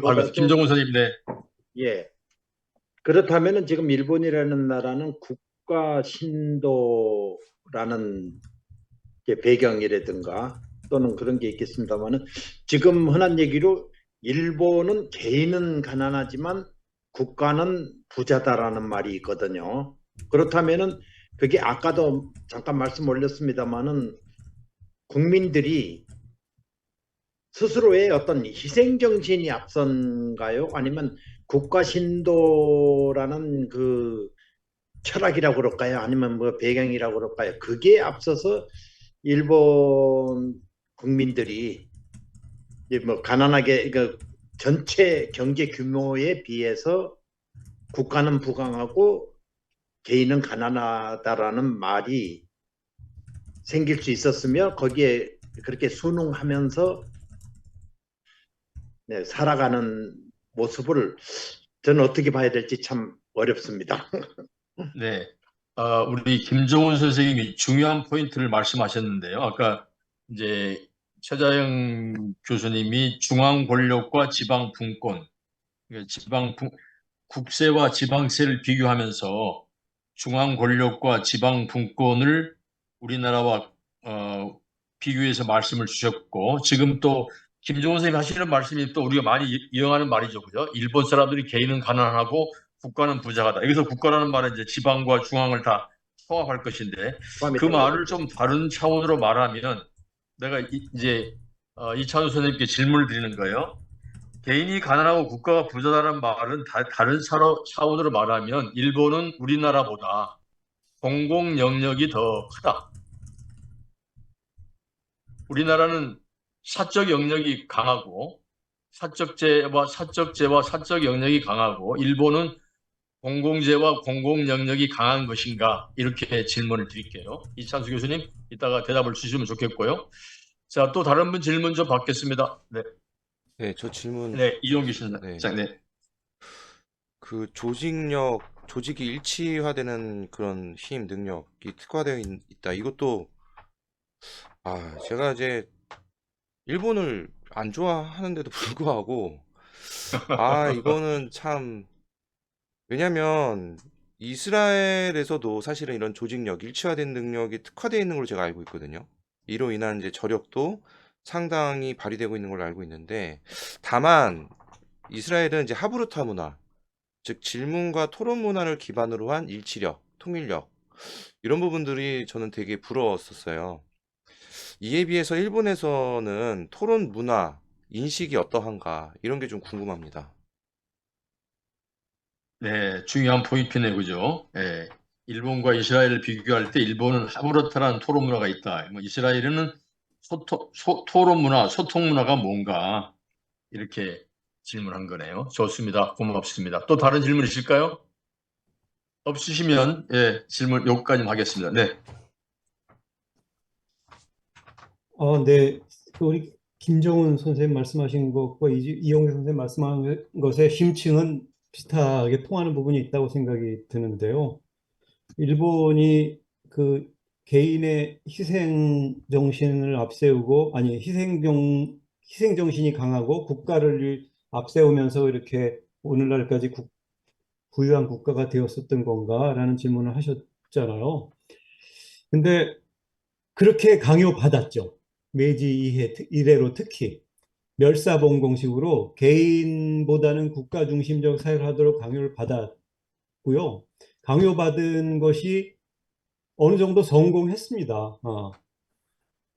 반갑습니다. 일본도 김정은 선생님, 네. 예. 그렇다면은 지금 일본이라는 나라는 국가 신도라는 게 배경이라든가 또는 그런 게 있겠습니다만은 지금 흔한 얘기로 일본은 개인은 가난하지만 국가는 부자다라는 말이 있거든요. 그렇다면은 그게 아까도 잠깐 말씀 올렸습니다만은 국민들이 스스로의 어떤 희생 정신이 앞선가요? 아니면 국가 신도라는 그 철학이라고 그럴까요? 아니면 뭐 배경이라고 그럴까요? 그게 앞서서 일본 국민들이 이제 뭐 가난하게 그 전체 경제 규모에 비해서 국가는 부강하고 개인은 가난하다라는 말이 생길 수 있었으며 거기에 그렇게 순응하면서 네, 살아가는 모습을 저는 어떻게 봐야 될지 참 어렵습니다. 네. 우리 김정은 선생님이 중요한 포인트를 말씀하셨는데요. 아까 이제 최자영 교수님이 중앙 권력과 지방 분권, 그러니까 국세와 지방세를 비교하면서 중앙 권력과 지방 분권을 우리나라와 비교해서 말씀을 주셨고, 지금 또 김종원 선생님 하시는 말씀이 또 우리가 많이 이용하는 말이죠. 그죠? 일본 사람들이 개인은 가난하고 국가는 부자하다. 여기서 국가라는 말은 이제 지방과 중앙을 다 포함할 것인데, 포함이 그 된 말을 거겠죠. 좀 다른 차원으로 말하면 내가 이제 이찬우 선생님께 질문을 드리는 거예요. 개인이 가난하고 국가가 부자다는 말은 다른 차원으로 말하면 일본은 우리나라보다 공공 영역이 더 크다. 우리나라는 사적 영역이 강하고 사적재와 사적 영역이 강하고 일본은 공공재와 공공 영역이 강한 것인가? 이렇게 질문을 드릴게요. 이찬수 교수님, 이따가 대답을 주시면 좋겠고요. 자, 또 다른 분 질문 좀 받겠습니다. 네, 네, 저 질문, 네, 이용기 씨입니다. 네. 자, 네. 그 조직이 일치화되는 그런 힘, 능력이 특화되어 있다. 이것도, 제가 이제 일본을 안 좋아하는데도 불구하고, 이거는 참, 왜냐면, 이스라엘에서도 사실은 이런 조직력, 일치화된 능력이 특화되어 있는 걸로 제가 알고 있거든요. 이로 인한 이제 저력도 상당히 발휘되고 있는 걸로 알고 있는데, 다만, 이스라엘은 이제 하브루타 문화, 즉 질문과 토론 문화를 기반으로 한 일치력, 통일력 이런 부분들이 저는 되게 부러웠었어요. 이에 비해서 일본에서는 토론 문화, 인식이 어떠한가 이런 게 좀 궁금합니다. 네, 중요한 포인트네, 그죠? 예, 일본과 이스라엘을 비교할 때 일본은 하브르타라는 토론 문화가 있다. 뭐 이스라엘은 토론 문화, 소통 문화가 뭔가 이렇게 질문한 거네요. 좋습니다. 고맙습니다. 또 다른 질문 있을까요? 없으시면 예, 질문 여기까지 하겠습니다. 네, 네. 우리 김정은 선생님 말씀하신 것과 이용희 선생님 말씀하신 것의 심층은 비슷하게 통하는 부분이 있다고 생각이 드는데요. 일본이 그 개인의 희생 정신을 앞세우고, 아니, 희생 정신이 강하고 국가를 앞세우면서 이렇게 오늘날까지 부유한 국가가 되었었던 건가라는 질문을 하셨잖아요. 근데 그렇게 강요받았죠. 메이지 이래로 특히 멸사봉공식으로 개인보다는 국가 중심적 사회를 하도록 강요를 받았고요. 강요받은 것이 어느 정도 성공했습니다.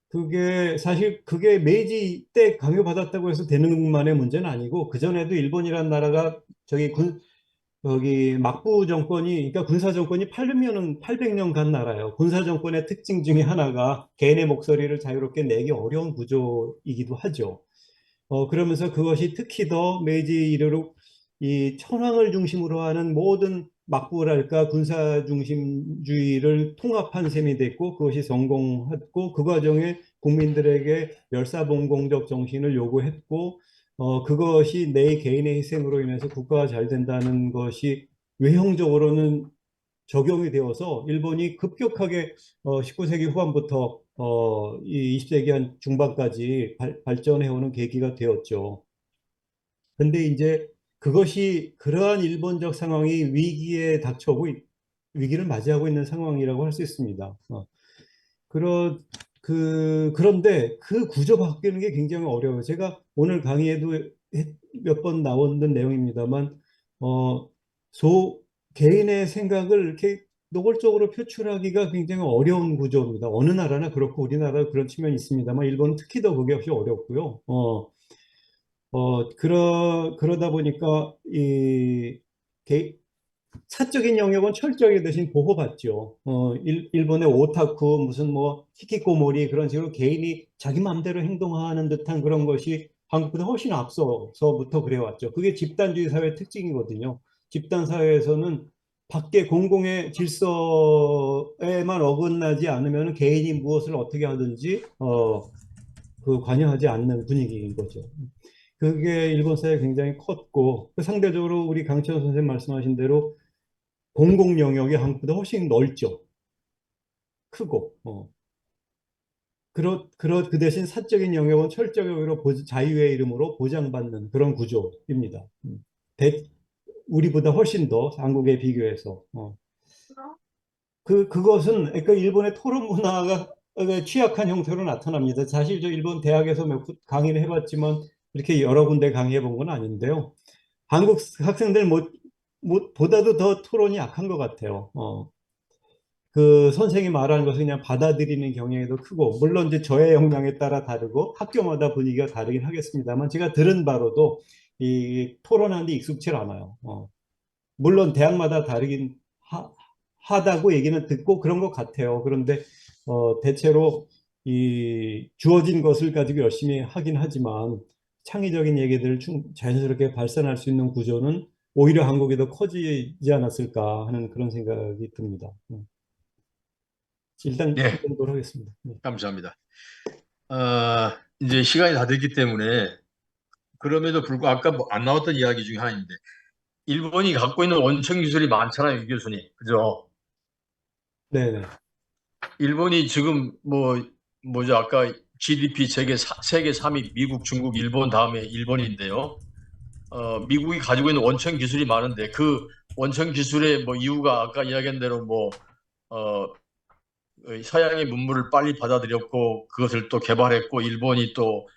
그게 사실 그게 메이지 때 강요받았다고 해서 되는 만의 문제는 아니고, 그전에도 일본이란 나라가 여기 막부 정권이, 그러니까 군사 정권이 800년 간 나라예요. 군사 정권의 특징 중에 하나가 개인의 목소리를 자유롭게 내기 어려운 구조이기도 하죠. 그러면서 그것이 특히 더 메이지 이래로 이 천황을 중심으로 하는 모든 막부랄까 군사 중심주의를 통합한 셈이 됐고, 그것이 성공했고, 그 과정에 국민들에게 멸사봉공적 정신을 요구했고, 그것이 내 개인의 희생으로 인해서 국가가 잘 된다는 것이 외형적으로는 적용이 되어서 일본이 급격하게 19세기 후반부터 이 20세기 한 중반까지 발전해 오는 계기가 되었죠. 근데 이제 그것이 그러한 일본적 상황이 위기를 맞이하고 있는 상황이라고 할 수 있습니다. 그런데 그 구조 바뀌는 게 굉장히 어려워요. 제가 오늘 강의에도 몇 번 나오는 내용입니다만, 어, 개인의 생각을 이렇게 노골적으로 표출하기가 굉장히 어려운 구조입니다. 어느 나라나 그렇고 우리나라 그런 측면이 있습니다만, 일본은 특히 더 그게 없이 어렵고요. 그러다 보니까 개- 사적인 영역은 철저하게 대신 보호받죠. 일본의 오타쿠, 무슨 뭐, 히키코모리, 그런 식으로 개인이 자기 마음대로 행동하는 듯한 그런 것이 한국보다 훨씬 앞서서부터 그래왔죠. 그게 집단주의 사회의 특징이거든요. 집단 사회에서는 밖에 공공의 질서에만 어긋나지 않으면 개인이 무엇을 어떻게 하든지, 관여하지 않는 분위기인 거죠. 그게 일본 사회에 굉장히 컸고, 상대적으로 우리 강천 선생님 말씀하신 대로 공공 영역이 한국보다 훨씬 넓죠. 크고. 그 대신 사적인 영역은 철저하게 자유의 이름으로 보장받는 그런 구조입니다. 우리보다 훨씬 더 한국에 비교해서. 그것은 그러니까 일본의 토론 문화가 취약한 형태로 나타납니다. 사실 저 일본 대학에서 강의를 해봤지만 이렇게 여러 군데 강의해 본 건 아닌데요. 한국 학생들 보다도 더 토론이 약한 것 같아요. 그 선생이 말하는 것을 그냥 받아들이는 경향이 더 크고, 물론 이제 저의 역량에 따라 다르고 학교마다 분위기가 다르긴 하겠습니다만, 제가 들은 바로도 이 토론하는데 익숙치 않아요. 물론 대학마다 다르긴 하다고 얘기는 듣고 그런 것 같아요. 그런데 대체로 이 주어진 것을 가지고 열심히 하긴 하지만 창의적인 얘기들을 자연스럽게 발산할 수 있는 구조는 오히려 한국이 더 커지지 않았을까 하는 그런 생각이 듭니다. 일단 이 예, 정도로 하겠습니다. 네. 감사합니다. 이제 시간이 다 됐기 때문에 그럼에도 불구하고 아까 뭐 안 나왔던 이야기 중에 하나인데 일본이 갖고 있는 원천 기술이 많잖아요, 유 교수님. 그죠? 네네. 일본이 지금 뭐죠? 아까 GDP 세계 3위 미국, 중국, 일본 다음에 일본인데요. 미국이 가지고 있는 원천 기술이 많은데 그 원천 기술의 뭐 이유가 아까 이야기한 대로 어, 서양의 문물을 빨리 받아들였고 그것을 또 개발했고 일본이 또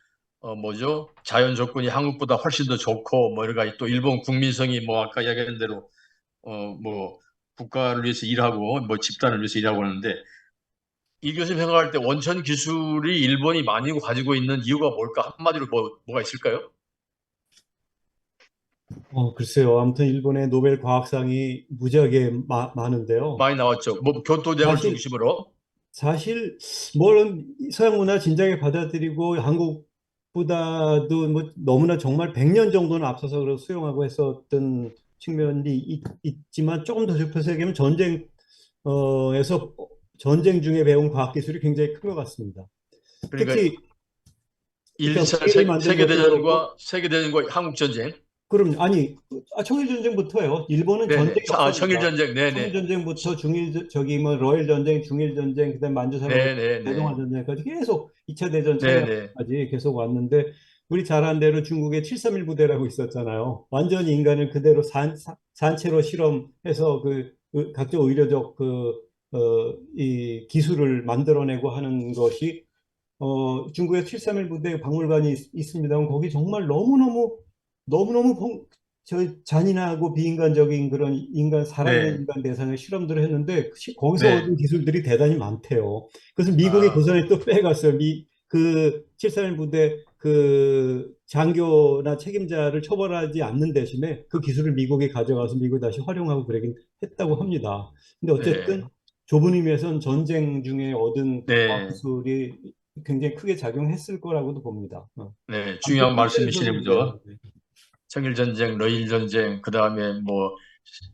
뭐죠? 자연 조건이 한국보다 훨씬 더 좋고 뭐 여러 가지 또 일본 국민성이 뭐 아까 이야기한 대로 뭐 국가를 위해서 일하고 뭐 집단을 위해서 일하고 하는데 이 교수님 생각할 때 원천 기술이 일본이 많이 가지고 있는 이유가 뭘까? 한마디로 뭐가 있을까요? 글쎄요. 아무튼 일본의 노벨 과학상이 무지하게 많은데요. 많이 나왔죠. 뭐 교토대학을 사실 중심으로. 사실 뭘 서양 문화 진작에 받아들이고 한국보다도 뭐 너무나 정말 100년 정도는 앞서서 수용하고 했었던 측면이 있지만 조금 더 좁혀서 얘기하면 전쟁 중에 배운 과학 기술이 굉장히 큰 것 같습니다. 그러니까 특히 그러니까 무기를 만든 것도 그렇고 세계대전과 한국전쟁. 그럼 아니 청일전쟁부터요. 일본은 네네. 전쟁 역사입니다. 청일전쟁. 네네. 청일전쟁부터 저기 뭐 러일 전쟁, 중일 전쟁, 그다음 만주사건 대동아 네네네. 전쟁까지 계속 2차 대전 네네. 참여까지 계속 왔는데 우리 잘 아는 대로 중국의 731 부대라고 있었잖아요. 완전히 인간을 그대로 산채로 실험해서 각종 의료적 이 기술을 만들어내고 하는 것이 중국의 731 부대 박물관이 있습니다만 거기 정말 너무너무 잔인하고 비인간적인 그런 살아있는 네. 인간 대상의 실험들을 했는데 거기서 네. 얻은 기술들이 대단히 많대요. 그래서 미국이 그 아, 전에 또 빼갔어요. 그 731 부대 그 장교나 책임자를 처벌하지 않는 대신에 그 기술을 미국에 가져가서 미국이 다시 활용하고 그러긴 했다고 합니다. 근데 네. 어쨌든 좁은 의미에서는 전쟁 중에 얻은 과학 네. 기술이 굉장히 크게 작용했을 거라고도 봅니다. 네. 아무튼 중요한 말씀이시네요. 필수적으로 네. 그죠? 청일전쟁, 러일전쟁, 그 다음에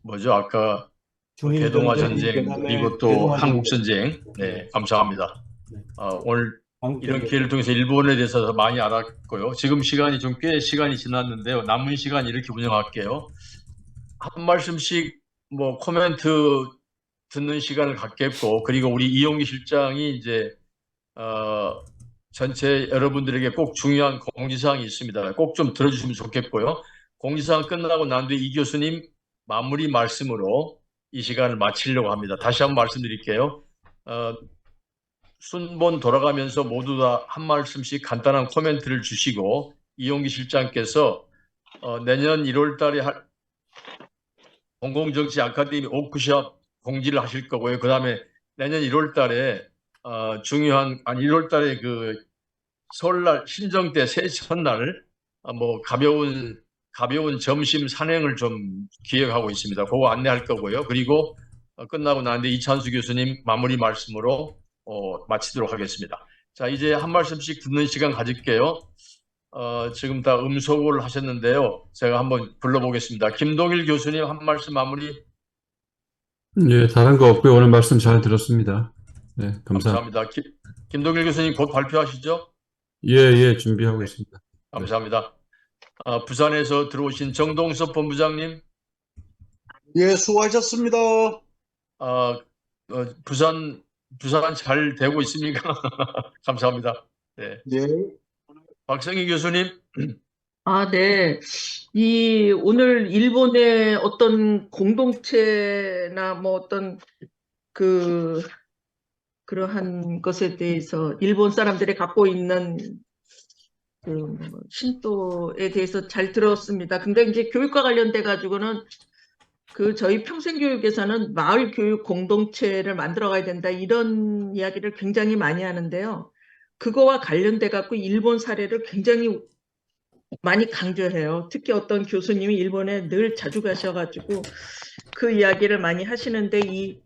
뭐죠? 아까 중일 대동아 전쟁, 전쟁, 그다음에 그리고 또 대동아 한국 전쟁. 전쟁. 네, 네. 감사합니다. 네. 오늘 한국 이런 전쟁. 기회를 통해서 일본에 대해서 더 많이 알았고요. 지금 시간이 좀 꽤 시간이 지났는데요. 남은 시간 이렇게 운영할게요. 한 말씀씩 뭐 코멘트 듣는 시간을 갖겠고, 그리고 우리 이용기 실장이 이제 어, 전체 여러분들에게 꼭 중요한 공지사항이 있습니다. 꼭 좀 들어주시면 좋겠고요. 공지사항 끝나고 난 뒤에 이 교수님 마무리 말씀으로 이 시간을 마치려고 합니다. 다시 한번 말씀드릴게요. 순번 돌아가면서 모두 다 한 말씀씩 간단한 코멘트를 주시고 이용기 실장께서 내년 1월 달에 할 공공정치 아카데미 워크숍 공지를 하실 거고요. 그 다음에 내년 1월 달에 중요한 1월 달에 그 설날 신정 때 새해 첫날 뭐 가벼운 점심 산행을 좀 기획하고 있습니다. 그거 안내할 거고요. 그리고 끝나고 난 뒤에 이찬수 교수님 마무리 말씀으로 마치도록 하겠습니다. 자, 이제 한 말씀씩 듣는 시간 가질게요. 지금 다 음소거를 하셨는데요. 제가 한번 불러보겠습니다. 김동일 교수님 한 말씀 마무리. 예, 다른 거 없고요. 오늘 말씀 잘 들었습니다. 네, 감사합니다. 감사합니다. 김동일 교수님 곧 발표하시죠? 예, 예, 준비하고 있습니다. 감사합니다. 부산에서 들어오신 정동섭 본부장님, 예, 수고하셨습니다. 부산 잘 되고 있습니까? 감사합니다. 네. 예. 박성희 교수님, 네. 오늘 일본의 어떤 공동체나 뭐 어떤 그러한 것에 대해서 일본 사람들이 갖고 있는 신도에 대해서 잘 들었습니다. 근데 이제 교육과 관련돼 가지고는 저희 평생교육에서는 마을 교육 공동체를 만들어 가야 된다 이런 이야기를 굉장히 많이 하는데요. 그거와 관련돼 갖고 일본 사례를 굉장히 많이 강조해요. 특히 어떤 교수님이 일본에 늘 자주 가셔가지고 그 이야기를 많이 하시는데 이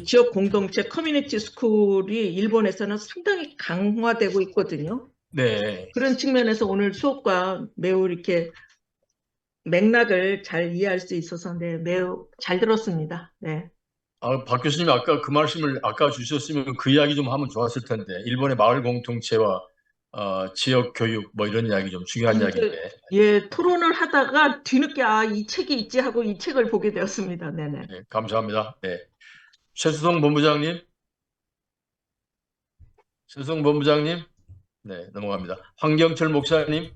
지역 공동체 커뮤니티 스쿨이 일본에서는 상당히 강화되고 있거든요. 네. 그런 측면에서 오늘 수업과 매우 이렇게 맥락을 잘 이해할 수 있어서 매우 잘 들었습니다. 네. 박 교수님 아까 그 말씀을 아까 주셨으면 그 이야기 좀 하면 좋았을 텐데 일본의 마을 공동체와 지역 교육 뭐 이런 이야기 좀 중요한 이야기인데. 예, 토론을 하다가 뒤늦게 이 책이 있지 하고 이 책을 보게 되었습니다. 네네. 네, 감사합니다. 네. 최수동 본부장님, 네, 넘어갑니다. 황경철 목사님,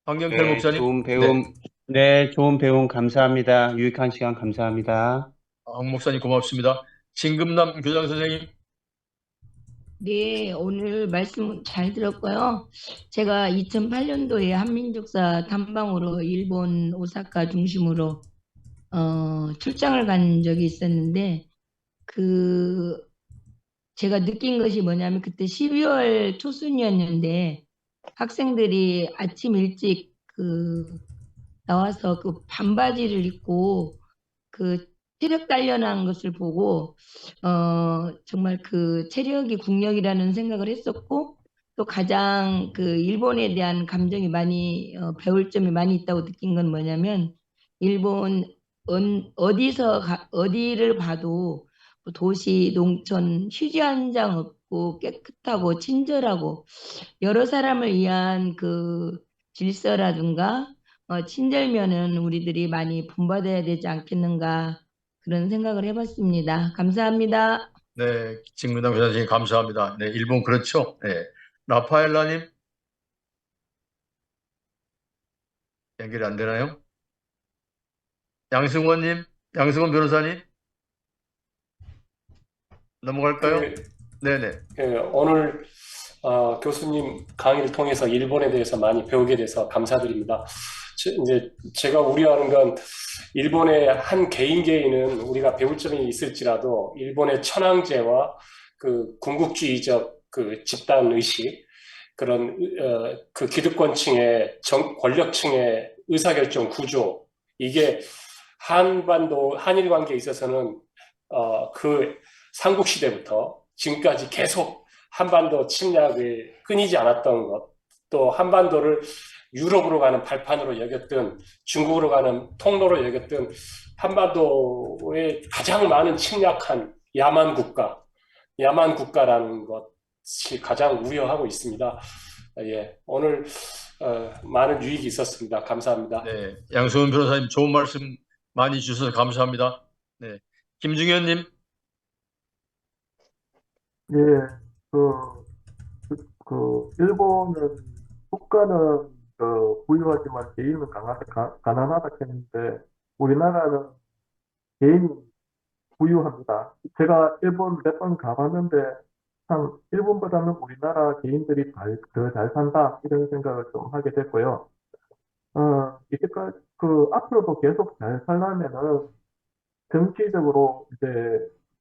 네, 좋은 네. 배움, 네, 좋은 배움 감사합니다. 유익한 시간 감사합니다. 황 목사님 고맙습니다. 진금남 교장 선생님, 네, 오늘 말씀 잘 들었고요. 제가 2008년도에 한민족사 탐방으로 일본 오사카 중심으로 출장을 간 적이 있었는데 제가 느낀 것이 뭐냐면 그때 12월 초순이었는데 학생들이 아침 일찍 나와서 반바지를 입고 체력 단련한 것을 보고 정말 체력이 국력이라는 생각을 했었고 또 가장 일본에 대한 감정이 많이 배울 점이 많이 있다고 느낀 건 뭐냐면 일본 어디를 봐도 도시, 농촌, 휴지 한 장 없고 깨끗하고 친절하고 여러 사람을 위한 질서라든가 친절면은 우리들이 많이 본받아야 되지 않겠는가 그런 생각을 해봤습니다. 감사합니다. 네, 진금남 교장 선생님 감사합니다. 네, 일본 그렇죠. 네, 라파엘라님 연결이 안 되나요? 양승원 변호사님 넘어갈까요? 네네. 오늘 교수님 강의를 통해서 일본에 대해서 많이 배우게 돼서 감사드립니다. 이제 제가 우려하는 건 일본의 한 개인은 우리가 배울 점이 있을지라도 일본의 천황제와 군국주의적 집단 의식 그런 기득권층의 권력층의 의사결정 구조 이게 한일 관계에 있어서는 삼국시대부터 지금까지 계속 한반도 침략을 끊이지 않았던 것, 또 한반도를 유럽으로 가는 발판으로 여겼던 중국으로 가는 통로로 여겼던 한반도에 가장 많은 침략한 야만 국가라는 것이 가장 우려하고 있습니다. 예, 오늘 많은 유익이 있었습니다. 감사합니다. 네, 양승훈 변호사님 좋은 말씀 많이 주셔서 감사합니다. 네, 김중현님. 예, 일본은 국가는 부유하지만 개인은 가난하다 했는데 우리나라는 개인이 부유합니다. 제가 일본 몇 번 가봤는데 참 일본보다는 우리나라 개인들이 더 잘 산다 이런 생각을 좀 하게 됐고요. 이제까지 앞으로도 계속 잘 살려면은 정치적으로 이제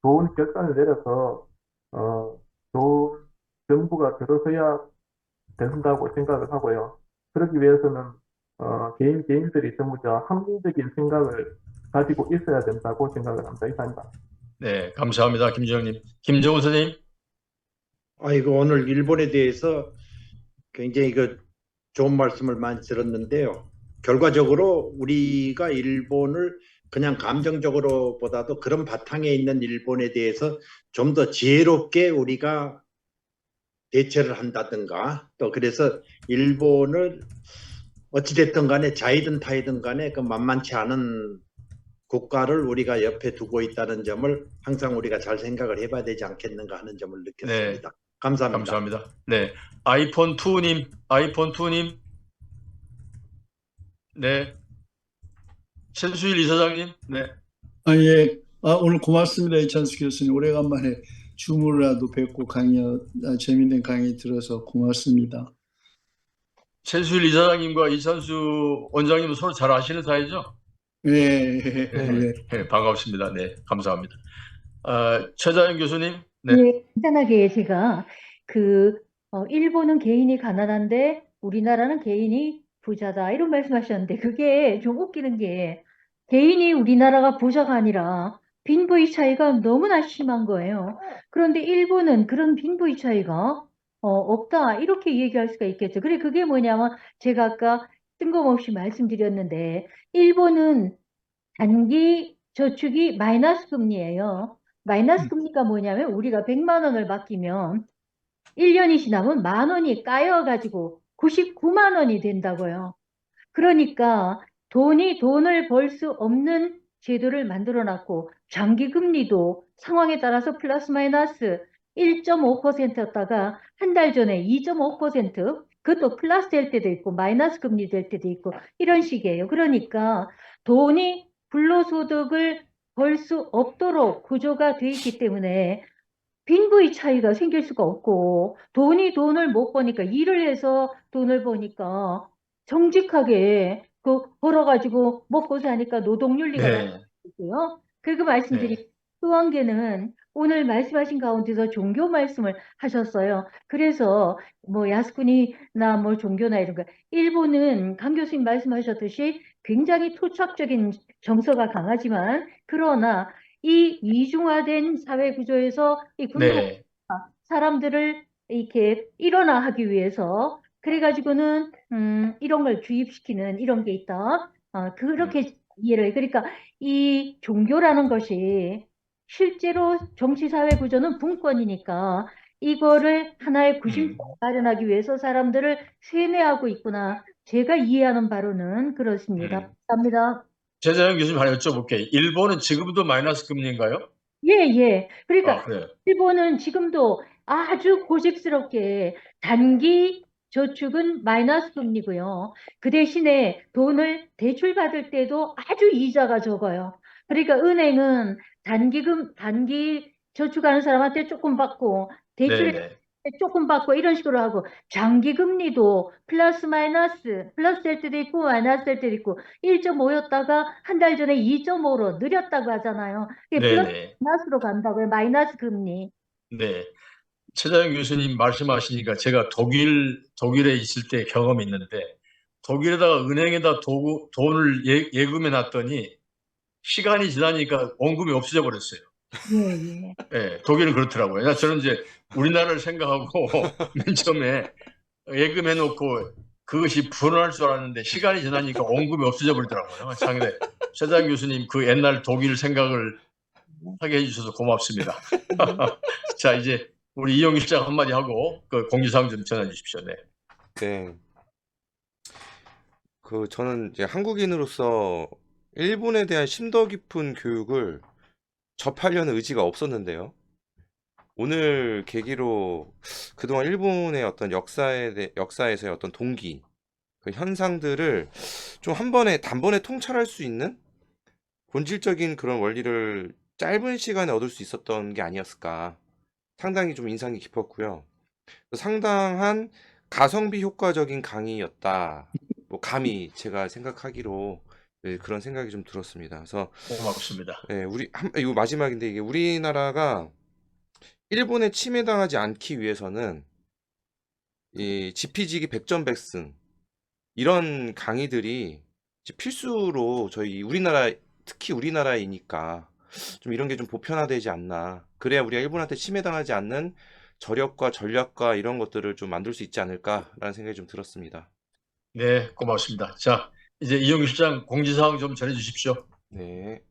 좋은 결단을 내려서 좋은 정부가 들어서야 된다고 생각을 하고요. 그러기 위해서는 개인들이 전부 다 합리적인 생각을 가지고 있어야 된다고 생각을 합니다. 이상입니다. 네, 감사합니다. 김주영님. 김정은 선생님. 아이고, 오늘 일본에 대해서 굉장히 좋은 말씀을 많이 들었는데요. 결과적으로 우리가 일본을 그냥 감정적으로 보다도 그런 바탕에 있는 일본에 대해서 좀 더 지혜롭게 우리가 대처를 한다든가, 또 그래서 일본을 어찌됐든 간에 자이든 타이든 간에 만만치 않은 국가를 우리가 옆에 두고 있다는 점을 항상 우리가 잘 생각을 해봐야 되지 않겠는가 하는 점을 느꼈습니다. 감사합니다. 감사합니다. 네, 아이폰 2님. 네, 최수일 이사장님. 네. 예. 오늘 고맙습니다. 이찬수 교수님. 오래간만에 줌으로라도 뵙고 재밌는 강의 들어서 고맙습니다. 최수일 이사장님과 이찬수 원장님은 서로 잘 아시는 사이죠? 네. 네, 반갑습니다. 네, 감사합니다. 최자연 교수님. 네. 예, 간단하게 제가 일본은 개인이 가난한데 우리나라는 개인이 부자다 이런 말씀하셨는데 그게 좀 웃기는 게 개인이 우리나라가 부자가 아니라 빈부의 차이가 너무나 심한 거예요. 그런데 일본은 그런 빈부의 차이가 없다 이렇게 얘기할 수가 있겠죠. 그래 그게 뭐냐면 제가 아까 뜬금없이 말씀드렸는데 일본은 단기 저축이 마이너스 금리예요. 마이너스 금리가 뭐냐면 우리가 100만 원을 맡기면 1년이 지나면 10,000원이 까여가지고 99만 원이 된다고요. 그러니까 돈을 벌 수 없는 제도를 만들어 놨고 장기 금리도 상황에 따라서 플러스 마이너스 1.5%였다가 한 달 전에 2.5% 그것도 플러스 될 때도 있고 마이너스 금리 될 때도 있고 이런 식이에요. 그러니까 돈이 불로소득을 벌 수 없도록 구조가 돼 있기 때문에 빈부의 차이가 생길 수가 없고 돈을 못 버니까 일을 해서 돈을 버니까 정직하게 벌어가지고 먹고 사니까 노동윤리가 나오고요. 그리고 말씀드린 또 한 개는 오늘 말씀하신 가운데서 종교 말씀을 하셨어요. 그래서 뭐 야스쿠니나 뭐 종교나 이런 거 일본은 강 교수님 말씀하셨듯이 굉장히 토착적인 정서가 강하지만 그러나 이 이중화된 사회 구조에서 이 군대 사람들을 이렇게 일원화하기 위해서 그래가지고는 이런 걸 주입시키는 이런 게 있다. 그렇게 이해를 그러니까 이 종교라는 것이 실제로 정치 사회 구조는 분권이니까 이거를 하나의 구심점을 마련하기 위해서 사람들을 세뇌하고 있구나. 제가 이해하는 바로는 그렇습니다. 감사합니다. 최자연 교수님 하나 여쭤볼게요. 일본은 지금도 마이너스 금리인가요? 예. 그러니까 그래요. 일본은 지금도 아주 고집스럽게 단기 저축은 마이너스 금리고요. 그 대신에 돈을 대출받을 때도 아주 이자가 적어요. 그러니까 은행은 단기 저축하는 사람한테 조금 받고 대출에 조금 받고 이런 식으로 하고 장기 금리도 플러스 마이너스 플러스 될 때도 있고 마이너스 될 때도 있고 1.5였다가 한 달 전에 2.5로 느렸다고 하잖아요. 플러스 마이너스로 간다고요. 마이너스 금리. 네. 최자연 교수님 말씀하시니까 제가 독일에 있을 때 경험이 있는데 독일에다가 은행에다 돈을 예금해 놨더니 시간이 지나니까 원금이 없어져 버렸어요. 네, 독일은 그렇더라고요. 저는 이제 우리나라를 생각하고 맨 처음에 예금해 놓고 그것이 불어날 줄 알았는데 시간이 지나니까 원금이 없어져 버리더라고요. 상대 최자연 교수님 그 옛날 독일 생각을 하게 해주셔서 고맙습니다. 자, 이제 우리 이용일 장 한마디 하고 공지사항 좀 전해 주십시오. 네. 저는 이제 한국인으로서 일본에 대한 심도 깊은 교육을 접하려는 의지가 없었는데요. 오늘 계기로 그동안 일본의 어떤 역사에서의 어떤 동기, 그 현상들을 좀 한 번에 단번에 통찰할 수 있는 본질적인 그런 원리를 짧은 시간에 얻을 수 있었던 게 아니었을까. 상당히 좀 인상이 깊었고요. 상당한 가성비 효과적인 강의였다. 뭐 감히 제가 생각하기로 그런 생각이 좀 들었습니다. 그래서 고맙습니다. 이거 마지막인데 이게 우리나라가 일본에 침해당하지 않기 위해서는 이 지피지기 백전백승 이런 강의들이 이제 필수로 저희 우리나라 특히 우리나라이니까 좀 이런 게 좀 보편화되지 않나. 그래야 우리가 일본한테 침해당하지 않는 저력과 전략과 이런 것들을 좀 만들 수 있지 않을까라는 생각이 좀 들었습니다. 네, 고맙습니다. 자, 이제 이용규 실장 공지사항 좀 전해주십시오. 네.